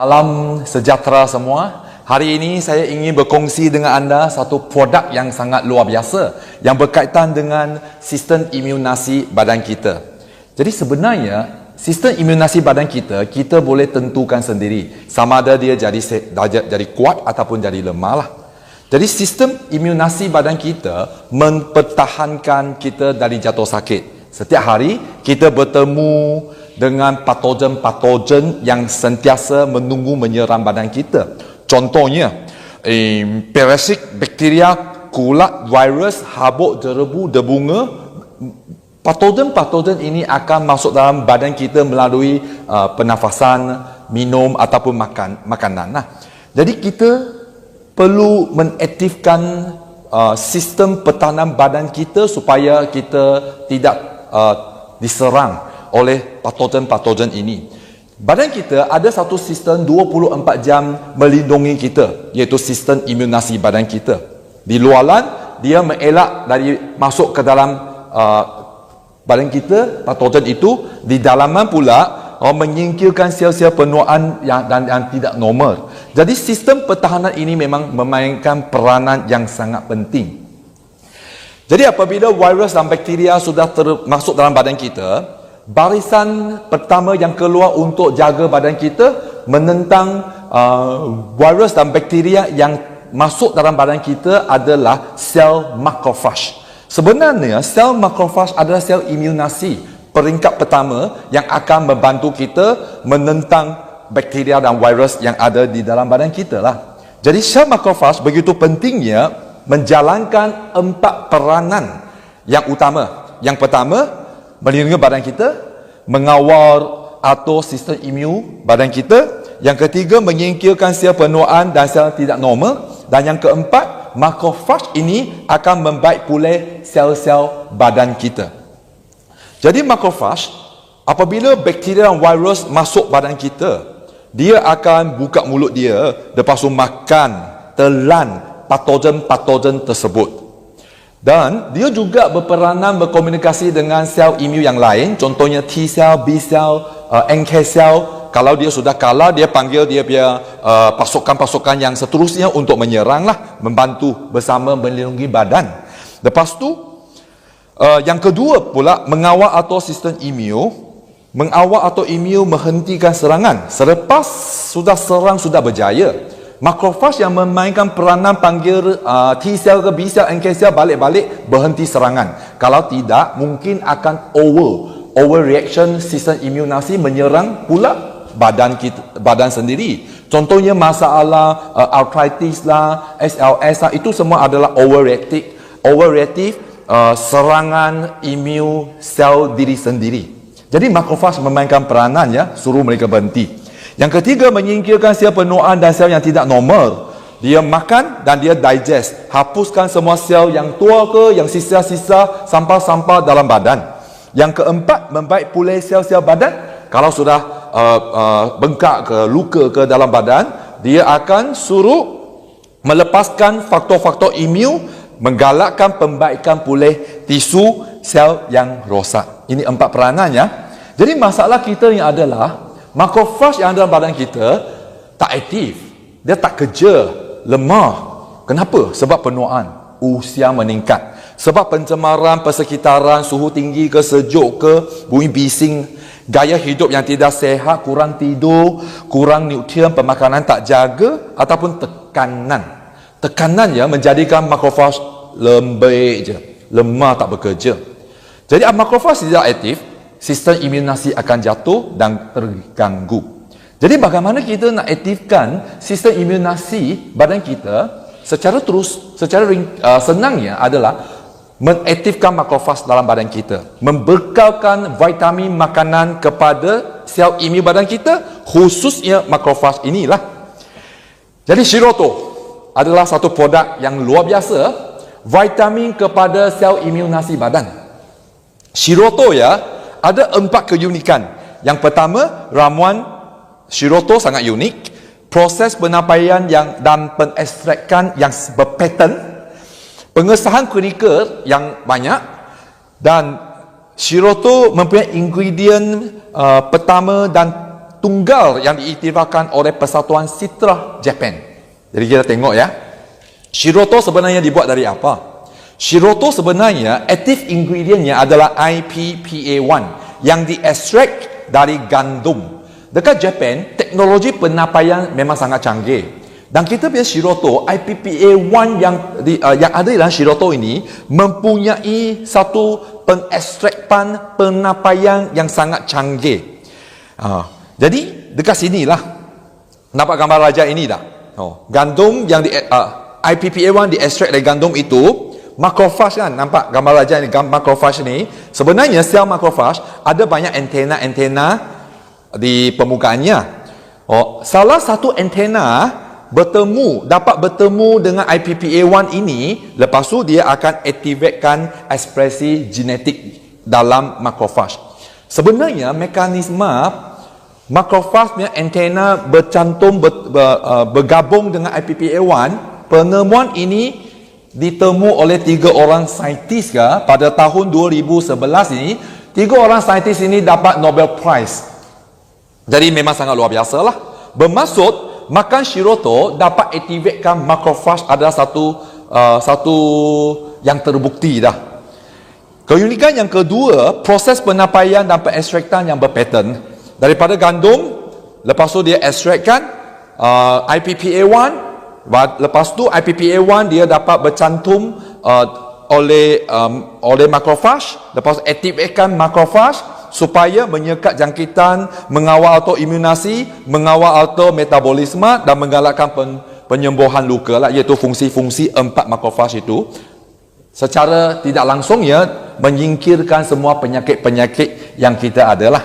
Salam sejahtera semua. Hari ini saya ingin berkongsi dengan anda satu produk yang sangat luar biasa yang berkaitan dengan sistem imunasi badan kita. Jadi sebenarnya sistem imunasi badan kita boleh tentukan sendiri sama ada dia jadi kuat ataupun jadi lemah lah. Jadi sistem imunasi badan kita mempertahankan kita dari jatuh sakit. Setiap hari kita bertemu dengan patogen-patogen yang sentiasa menunggu menyerang badan kita. Contohnya, parasit, bakteria, kulat, virus, habuk, jerebu, debunga. Patogen-patogen ini akan masuk dalam badan kita melalui pernafasan, minum ataupun makanan. Jadi kita perlu mengaktifkan sistem pertahanan badan kita supaya kita tidak diserang oleh patogen-patogen ini. Badan kita ada satu sistem 24 jam melindungi kita, iaitu sistem imunasi badan kita. Di luaran, dia mengelak dari masuk ke dalam badan kita, patogen itu. Di dalaman pula, menyingkirkan sel-sel penuaan yang tidak normal. Jadi sistem pertahanan ini memang memainkan peranan yang sangat penting. Jadi apabila virus dan bakteria sudah masuk dalam badan kita, barisan pertama yang keluar untuk jaga badan kita menentang virus dan bakteria yang masuk dalam badan kita adalah sel makrofag. Sebenarnya sel makrofag adalah sel imunasi peringkat pertama yang akan membantu kita menentang bakteria dan virus yang ada di dalam badan kita lah. Jadi sel makrofag begitu pentingnya menjalankan 4 peranan yang utama. Yang pertama, melindungi badan kita, mengawal atau sistem imun badan kita. Yang ketiga, menyingkirkan sel penuaan dan sel tidak normal. Dan yang keempat, makrofag ini akan membaik pulih sel-sel badan kita. Jadi makrofag, apabila bakteria dan virus masuk badan kita, dia akan buka mulut dia, lepas tu makan, telan patogen-patogen tersebut. Dan dia juga berperanan berkomunikasi dengan sel imun yang lain, contohnya T cell, B cell, NK cell. Kalau dia sudah kalah, dia panggil dia punya pasukan-pasukan yang seterusnya untuk menyeranglah, membantu bersama melindungi badan. Lepas tu, yang kedua pula, mengawal atau sistem imun. Mengawal atau imun menghentikan serangan. Selepas sudah serang, sudah berjaya, makrofag yang memainkan peranan panggil T cell ke B cell, NK cell balik-balik berhenti serangan. Kalau tidak, mungkin akan overreaction sistem imunasi menyerang pula badan sendiri. Contohnya masalah arthritis lah, SLS lah, itu semua adalah overreactive serangan imun sel diri sendiri. Jadi makrofag memainkan peranan, ya, suruh mereka berhenti. Yang ketiga, menyingkirkan sel penuaan dan sel yang tidak normal. Dia makan dan dia digest, hapuskan semua sel yang tua ke, yang sisa-sisa, sampah-sampah dalam badan. Yang keempat, membaik pulih sel-sel badan. Kalau sudah bengkak ke, luka ke dalam badan, dia akan suruh melepaskan faktor-faktor imun, menggalakkan pembaikan pulih tisu sel yang rosak. Ini 4 peranannya. Jadi masalah kita yang adalah makrofag yang dalam badan kita tak aktif, dia tak kerja, lemah. Kenapa? Sebab penuaan, usia meningkat, sebab pencemaran persekitaran, suhu tinggi ke, sejuk ke, bunyi bising, gaya hidup yang tidak sehat, kurang tidur, kurang nutrien, pemakanan tak jaga, ataupun tekanan yang menjadikan makrofag lembek je, lemah, tak bekerja. Jadi makrofag tidak aktif, sistem imunasi akan jatuh dan terganggu. Jadi bagaimana kita nak aktifkan sistem imunasi badan kita secara senangnya adalah mengaktifkan makrofag dalam badan kita, membekalkan vitamin makanan kepada sel imun badan kita, khususnya makrofag inilah. Jadi Shiroto adalah satu produk yang luar biasa, vitamin kepada sel imunasi badan. Shiroto, ya, ada 4 keunikan. Yang pertama, ramuan Shiroto sangat unik. Proses penyampaian dan pengekstrakan yang berpaten, pengesahan klinikal yang banyak, dan Shiroto mempunyai ingredient pertama dan tunggal yang diiktirafkan oleh Persatuan Citra Japan. Jadi kita tengok ya. Shiroto sebenarnya dibuat dari apa? Shiroto sebenarnya active ingredientnya adalah IPPA1 yang diekstrak dari gandum. Dekat Japan, teknologi penapaian memang sangat canggih. Dan kita punya Shiroto, IPPA1 yang ada dalam Shiroto ini mempunyai satu pengekstrakan penapaian yang sangat canggih. Jadi dekat sinilah nampak gambar raja ini dah. Gandum yang IPPA1 diekstrak dari gandum itu, makrofage kan, nampak gambar raja ini, makrofage ni. Sebenarnya sel makrofage ada banyak antena-antena di permukaannya. Salah satu antena dapat bertemu dengan IPPA1 ini, lepas tu dia akan aktifkan ekspresi genetik dalam makrofage. Sebenarnya mekanisme makrofage punya antena bergabung dengan IPPA1, penemuan ini ditemu oleh 3 orang saintis pada tahun 2011 ini. 3 orang saintis ini dapat Nobel Prize. Jadi memang sangat luar biasa lah. Bermaksud makan Shiroto dapat aktifkan makrofage adalah satu yang terbukti dah. Keunikan yang kedua, proses penapaian dan pengekstrakan yang berpattern. Daripada gandum, lepas tu dia ekstrakkan IPPA1, lepas tu IPPA1 dia dapat bercantum oleh makrofage, lepas tu aktifkan makrofage supaya menyekat jangkitan, mengawal autoimunasi, mengawal autometabolisme dan menggalakkan penyembuhan luka lah, iaitu fungsi-fungsi 4 makrofage itu. Secara tidak langsungnya menyingkirkan semua penyakit-penyakit yang kita ada lah.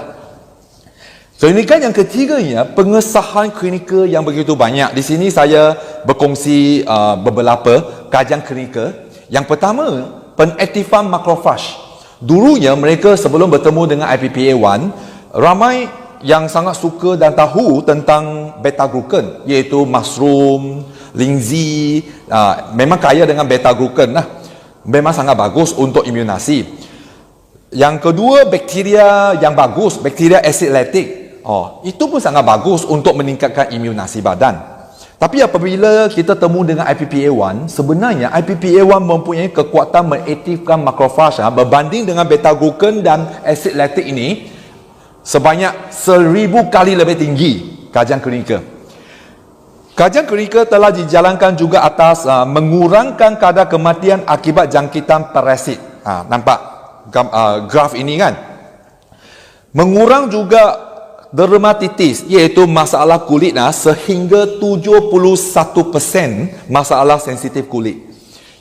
Keunikan yang ketiganya, pengesahan klinikal yang begitu banyak. Di sini saya berkongsi beberapa kajian klinikal. Yang pertama, pengaktifan makrofage. Dulunya mereka sebelum bertemu dengan IPPA1, ramai yang sangat suka dan tahu tentang beta-glucan, iaitu mushroom, linzi, memang kaya dengan beta-glucan lah. Memang sangat bagus untuk imunasi. Yang kedua, bakteria yang bagus, bakteria acid lactic. Itu pun sangat bagus untuk meningkatkan imunasi badan. Tapi apabila kita temu dengan IPPA1, sebenarnya IPPA1 mempunyai kekuatan mengaktifkan makrofage berbanding dengan beta-glucan dan acid lactic ini sebanyak 1000 kali lebih tinggi kajian klinikal. Kajian klinikal telah dijalankan juga atas mengurangkan kadar kematian akibat jangkitan parasit. Nampak graf ini kan? Mengurang juga dermatitis, iaitu masalah kulit sehingga 71% masalah sensitif kulit.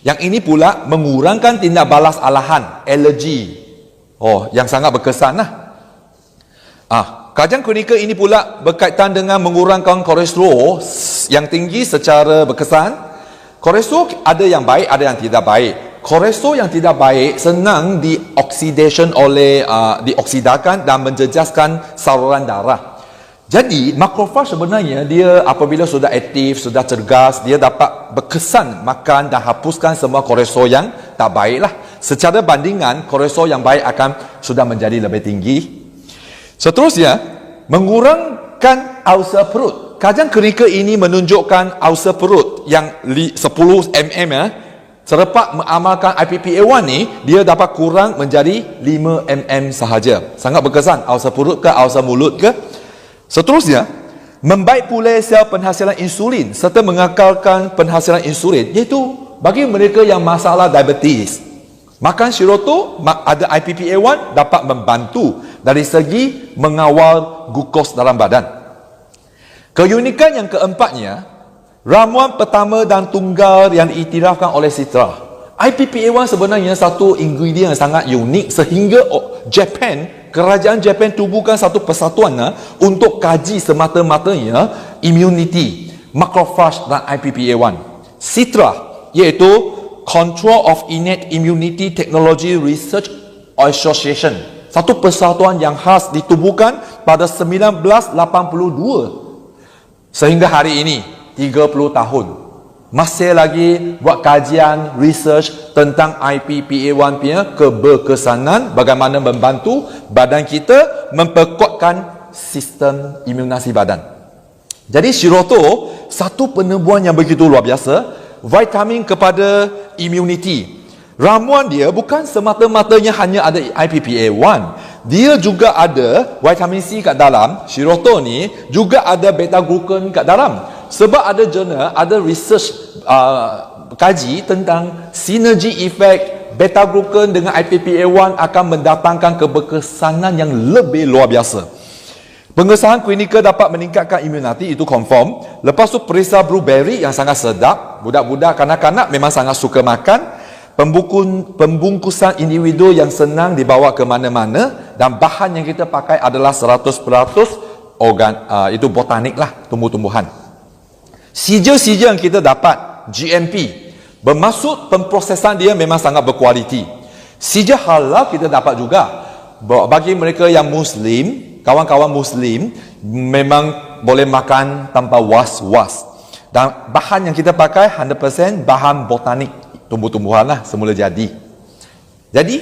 Yang ini pula mengurangkan tindak balas alahan, alergi. Yang sangat berkesan lah. Kajian klinikal ini pula berkaitan dengan mengurangkan kolesterol yang tinggi secara berkesan. Kolesterol ada yang baik, ada yang tidak baik. Kolesterol yang tidak baik senang dioksidakan dan menjejaskan saluran darah. Jadi makrofage sebenarnya dia apabila sudah aktif, sudah cergas, dia dapat berkesan makan dan hapuskan semua kolesterol yang tak baik lah. Secara bandingan, kolesterol yang baik akan sudah menjadi lebih tinggi. Seterusnya, mengurangkan ulcer perut. Kajian klinikal ini menunjukkan ulcer perut yang 10 mm selepas mengamalkan IPPA1 ni, dia dapat kurang menjadi 5 mm sahaja. Sangat berkesan, ulcer perut ke, ulcer mulut ke. Seterusnya, membaik pula sel penghasilan insulin serta mengekalkan penghasilan insulin, iaitu bagi mereka yang masalah diabetes. Makan Shiroto ada IPPA1 dapat membantu dari segi mengawal glukos dalam badan. Keunikan yang keempatnya, ramuan pertama dan tunggal yang diiktirafkan oleh Citra. IPPA1 sebenarnya satu ingredient yang sangat unik sehingga kerajaan Japan tubuhkan satu persatuan untuk kaji semata-matanya immunity, makrofage dan IPPA1. Citra iaitu Control of Innate Immunity Technology Research Association, satu persatuan yang khas ditubuhkan pada 1982 sehingga hari ini 30 tahun masih lagi buat kajian research tentang IPPA1 punya keberkesanan, bagaimana membantu badan kita memperkuatkan sistem imunasi badan. Jadi Shiroto satu penemuan yang begitu luar biasa, vitamin kepada immunity. Ramuan dia bukan semata-matanya hanya ada IPPA1. Dia juga ada vitamin C kat dalam. Shiroto ni juga ada beta-glucan kat dalam. Sebab ada jurnal, ada research kaji tentang sinergi efek beta-glucan dengan IPPA1 akan mendatangkan keberkesanan yang lebih luar biasa. Pengesahan klinikal dapat meningkatkan imuniti, itu confirm. Lepas tu perisa blueberry yang sangat sedap. Budak-budak, kanak-kanak memang sangat suka makan. Pembungkusan individu yang senang dibawa ke mana-mana, dan bahan yang kita pakai adalah 100% itu botanik lah, tumbuh-tumbuhan. Sijil-sijil yang kita dapat GMP, bermaksud pemprosesan dia memang sangat berkualiti. Sijil halal kita dapat juga. Bagi mereka yang Muslim, kawan-kawan Muslim memang boleh makan tanpa was-was. Dan bahan yang kita pakai 100% bahan botanik, tumbuh-tumbuhan lah, semula jadi. Jadi,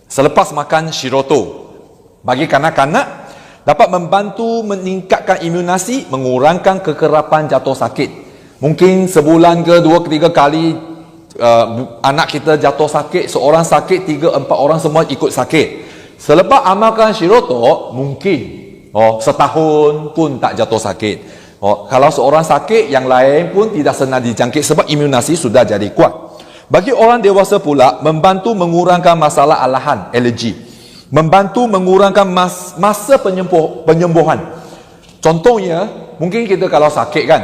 selepas makan Shiroto, bagi kanak-kanak, dapat membantu meningkatkan imunasi, mengurangkan kekerapan jatuh sakit. Mungkin sebulan ke 2 ke 3 kali anak kita jatuh sakit, seorang sakit, 3-4 orang semua ikut sakit. Selepas amalkan Shiroto, mungkin setahun pun tak jatuh sakit. Kalau seorang sakit, yang lain pun tidak senang dijangkit sebab imunasi sudah jadi kuat. Bagi orang dewasa pula, membantu mengurangkan masalah alahan, alergi. Membantu mengurangkan masa penyembuhan. Contohnya, mungkin kita kalau sakit kan,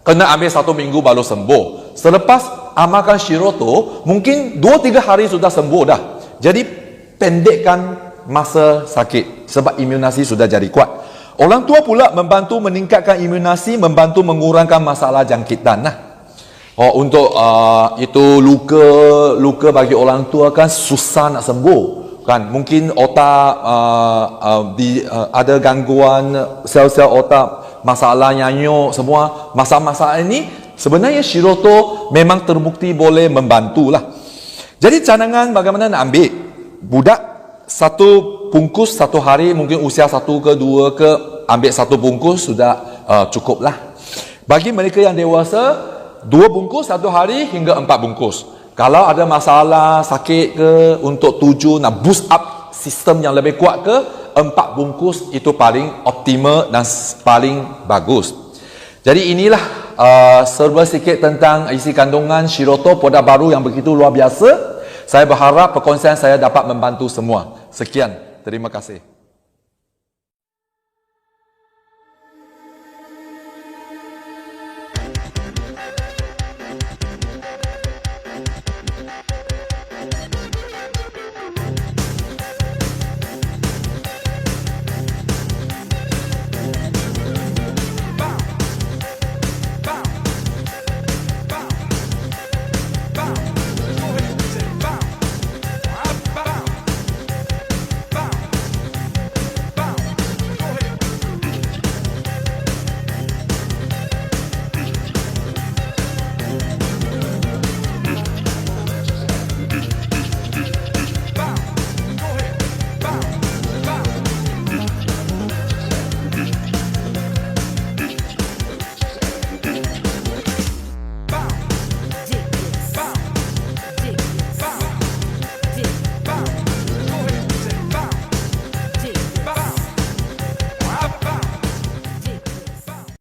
kena ambil 1 minggu baru sembuh. Selepas amalkan Shiroto, mungkin 2-3 hari sudah sembuh dah. Jadi, pendekkan masa sakit sebab imunasi sudah jadi kuat. Orang tua pula membantu meningkatkan imunasi, membantu mengurangkan masalah jangkitan lah. Untuk itu luka bagi orang tua kan susah nak sembuh kan. Mungkin otak ada gangguan sel-sel otak, masalah nyanyuk, semua masalah-masalah ini sebenarnya Shiroto memang terbukti boleh membantulah. Jadi cadangan bagaimana nak ambil budak 1 bungkus 1 hari, mungkin usia 1 ke 2 ke, ambil 1 bungkus sudah cukup lah. Bagi mereka yang dewasa, 2 bungkus 1 hari hingga 4 bungkus. Kalau ada masalah sakit ke, untuk tuju nak boost up sistem yang lebih kuat ke, 4 bungkus itu paling optimal dan paling bagus. Jadi inilah serba sikit tentang isi kandungan Shiroto, produk baru yang begitu luar biasa. Saya berharap perkongsian saya dapat membantu semua. Sekian, terima kasih.